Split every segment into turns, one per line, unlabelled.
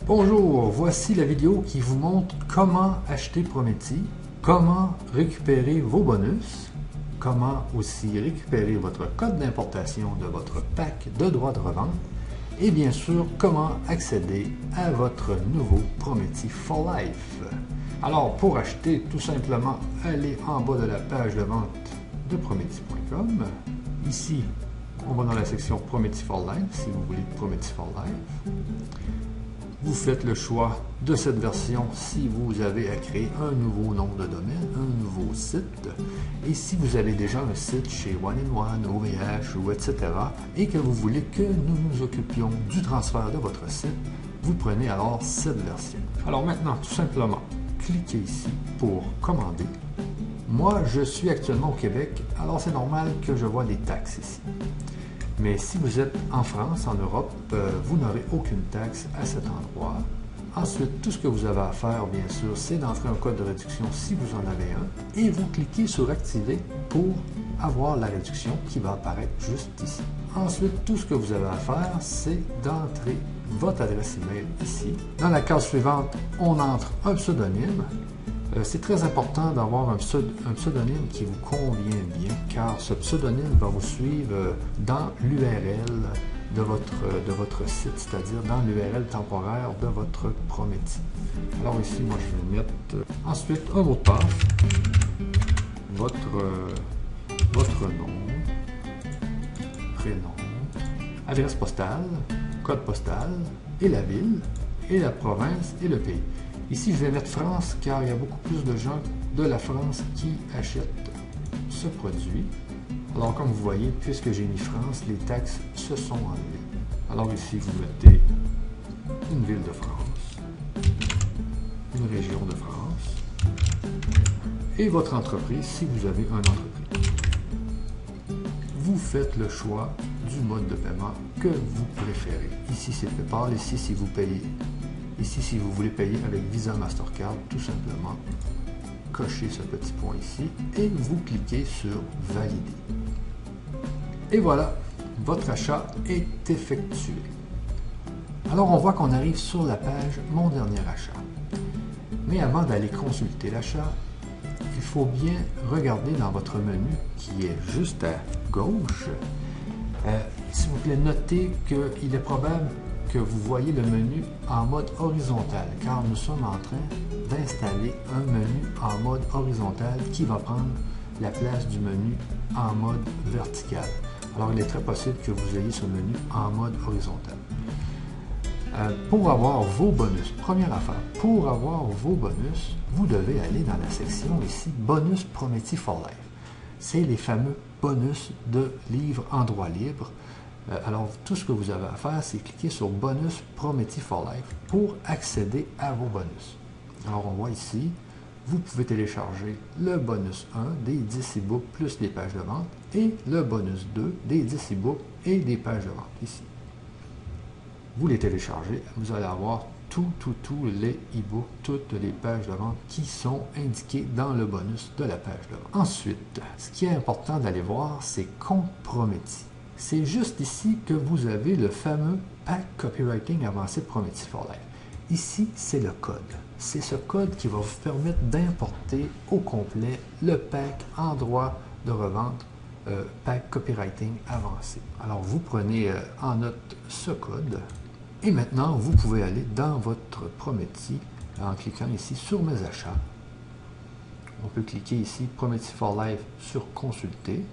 Bonjour, voici la vidéo qui vous montre comment acheter Prometi, comment récupérer vos bonus, comment aussi récupérer votre code d'importation de votre pack de droits de revente et bien sûr comment accéder à votre nouveau Prometi for Life. Alors pour acheter, tout simplement allez en bas de la page de vente de Prometi.com. Ici, on va dans la section Prometi for Life si vous voulez Prometi for Life. Vous faites le choix de cette version si vous avez à créer un nouveau nom de domaine, un nouveau site. Et si vous avez déjà un site chez One-in-One, OVH ou etc. et que vous voulez que nous nous occupions du transfert de votre site, vous prenez alors cette version. Alors maintenant, tout simplement, cliquez ici pour commander. Moi, je suis actuellement au Québec, alors c'est normal que je vois des taxes ici. Mais si vous êtes en France, en Europe, vous n'aurez aucune taxe à cet endroit. Ensuite, tout ce que vous avez à faire, bien sûr, c'est d'entrer un code de réduction si vous en avez un et vous cliquez sur Activer pour avoir la réduction qui va apparaître juste ici. Ensuite, tout ce que vous avez à faire, c'est d'entrer votre adresse email ici. Dans la case suivante, on entre un pseudonyme. C'est très important d'avoir un pseudonyme qui vous convient bien, car ce pseudonyme va vous suivre dans l'URL de votre site, c'est-à-dire dans l'URL temporaire de votre Prometi. Alors ici, moi, je vais mettre ensuite un mot de passe, votre nom, prénom, adresse postale, code postal, et la ville, et la province, et le pays. Ici, je vais mettre France car il y a beaucoup plus de gens de la France qui achètent ce produit. Alors, comme vous voyez, puisque j'ai mis France, les taxes se sont enlevées. Alors ici, vous mettez une ville de France, une région de France et votre entreprise si vous avez une entreprise. Vous faites le choix du mode de paiement que vous préférez. Ici, c'est PayPal. Ici, si vous payez. Ici, si vous voulez payer avec Visa Mastercard, tout simplement, cochez ce petit point ici et vous cliquez sur Valider. Et voilà, votre achat est effectué. Alors, on voit qu'on arrive sur la page Mon dernier achat. Mais avant d'aller consulter l'achat, il faut bien regarder dans votre menu qui est juste à gauche. S'il vous plaît, notez qu'il est probable que vous voyez le menu en mode horizontal, car nous sommes en train d'installer un menu en mode horizontal qui va prendre la place du menu en mode vertical. Alors, il est très possible que vous ayez ce menu en mode horizontal. Pour avoir vos bonus, première affaire, pour avoir vos bonus, vous devez aller dans la section ici, Bonus Prometi for Life. C'est les fameux bonus de livres en droit libre. Alors, tout ce que vous avez à faire, c'est cliquer sur Bonus Prometi for Life pour accéder à vos bonus. Alors, on voit ici, vous pouvez télécharger le bonus 1 des 10 e-books plus des pages de vente et le bonus 2 des 10 e-books et des pages de vente ici. Vous les téléchargez, vous allez avoir tous les e-books, toutes les pages de vente qui sont indiquées dans le bonus de la page de vente. Ensuite, ce qui est important d'aller voir, c'est Compte Prometi. C'est juste ici que vous avez le fameux Pack Copywriting Avancé Prometi for Life. Ici, c'est le code. C'est ce code qui va vous permettre d'importer au complet le pack en droit de revente Pack Copywriting Avancé. Alors, vous prenez en note ce code et maintenant, vous pouvez aller dans votre Prometi en cliquant ici sur Mes achats. On peut cliquer ici Prometi for Life sur Consulter.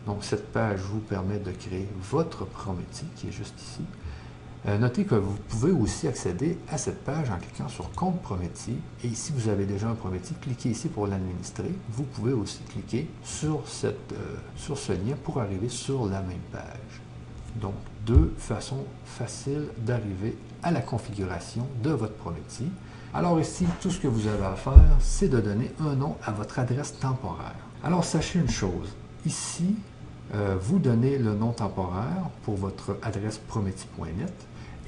Donc, cette page vous permet de créer votre Prometi qui est juste ici. Notez que vous pouvez aussi accéder à cette page en cliquant sur Compte Prometi. Et si vous avez déjà un Prometi, cliquez ici pour l'administrer. Vous pouvez aussi cliquer sur ce lien pour arriver sur la même page. Donc, deux façons faciles d'arriver à la configuration de votre Prometi. Alors ici, tout ce que vous avez à faire, c'est de donner un nom à votre adresse temporaire. Alors, sachez une chose. Ici, vous donnez le nom temporaire pour votre adresse prometi.net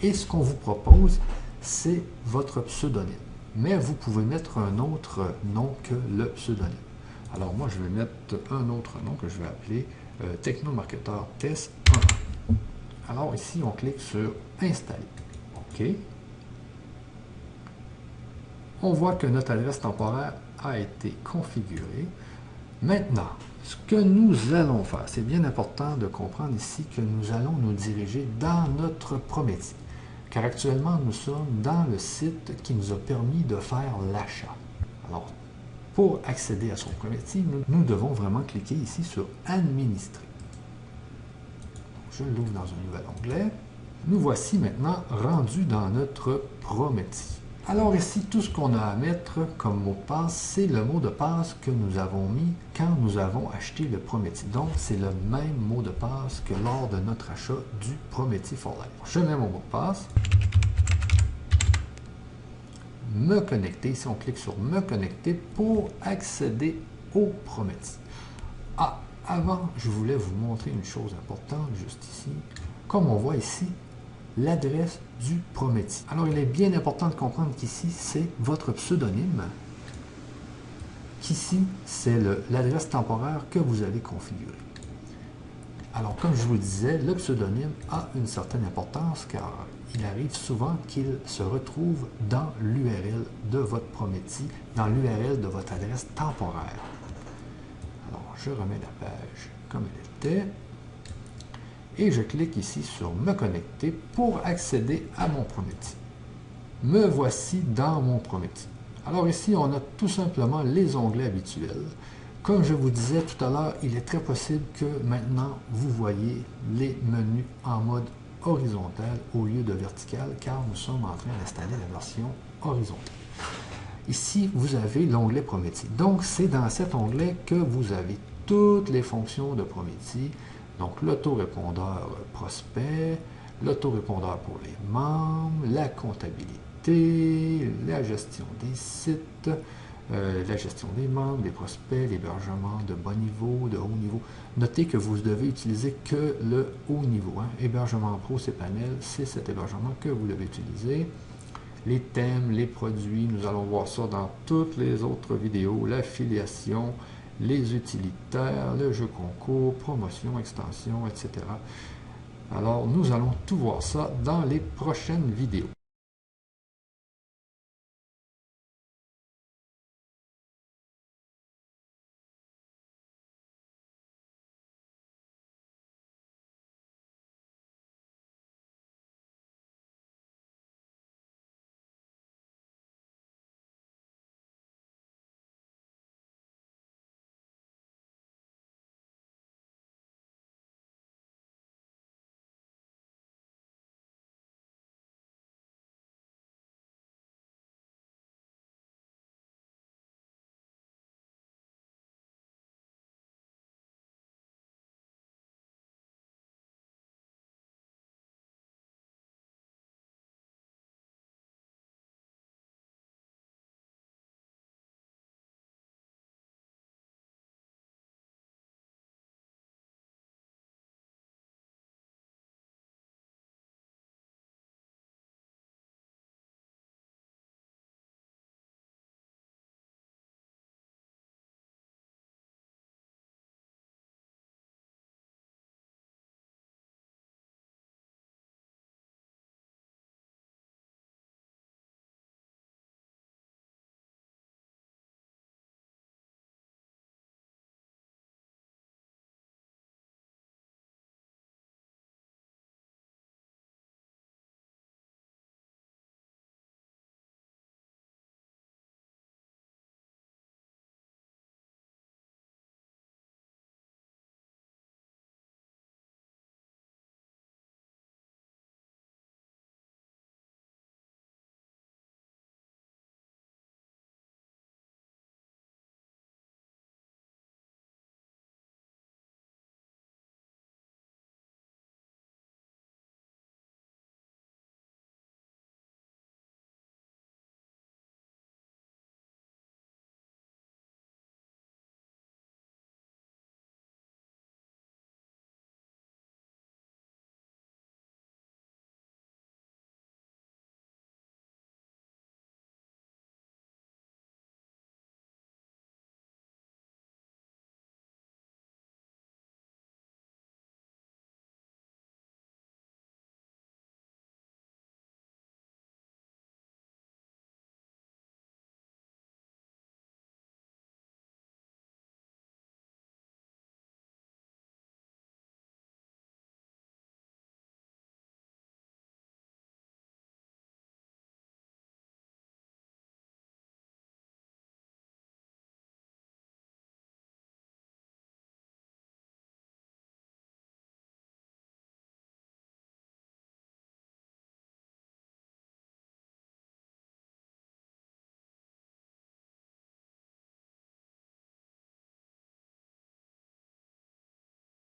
et ce qu'on vous propose, c'est votre pseudonyme. Mais vous pouvez mettre un autre nom que le pseudonyme. Alors moi, je vais mettre un autre nom que je vais appeler Technomarketeur Test 1. Alors ici, on clique sur Installer. OK. On voit que notre adresse temporaire a été configurée. Maintenant, ce que nous allons faire, c'est bien important de comprendre ici que nous allons nous diriger dans notre Prométhée. Car actuellement, nous sommes dans le site qui nous a permis de faire l'achat. Alors, pour accéder à son Prométhée, nous devons vraiment cliquer ici sur « Administrer ». Je l'ouvre dans un nouvel onglet. Nous voici maintenant rendus dans notre Prométhée. Alors ici, tout ce qu'on a à mettre comme mot de passe, c'est le mot de passe que nous avons mis quand nous avons acheté le Prométhée. Donc, c'est le même mot de passe que lors de notre achat du Prométhée for Life. Je mets mon mot de passe. Me connecter. Ici, on clique sur Me connecter pour accéder au Prométhée. Ah, avant, je voulais vous montrer une chose importante juste ici. Comme on voit ici, l'adresse du Prométhée. Alors, il est bien important de comprendre qu'ici, c'est votre pseudonyme, qu'ici, c'est l'adresse temporaire que vous avez configurée. Alors, comme je vous le disais, le pseudonyme a une certaine importance car il arrive souvent qu'il se retrouve dans l'URL de votre Prométhée, dans l'URL de votre adresse temporaire. Alors, je remets la page comme elle était. Et je clique ici sur Me connecter pour accéder à mon Prométhée. Me voici dans mon Prométhée. Alors ici, on a tout simplement les onglets habituels. Comme je vous disais tout à l'heure, il est très possible que maintenant, vous voyez les menus en mode horizontal au lieu de vertical, car nous sommes en train d'installer la version horizontale. Ici, vous avez l'onglet Prométhée. Donc, c'est dans cet onglet que vous avez toutes les fonctions de Prométhée. Donc, l'autorépondeur prospect, l'autorépondeur pour les membres, la comptabilité, la gestion des sites, la gestion des membres, des prospects, l'hébergement de bas niveau, de haut niveau. Notez que vous devez utiliser que le haut niveau. Hébergement pro, c'est panel, c'est cet hébergement que vous devez utiliser. Les thèmes, les produits, nous allons voir ça dans toutes les autres vidéos, l'affiliation, les utilitaires, le jeu concours, promotion, extension, etc. Alors, nous allons tout voir ça dans les prochaines vidéos.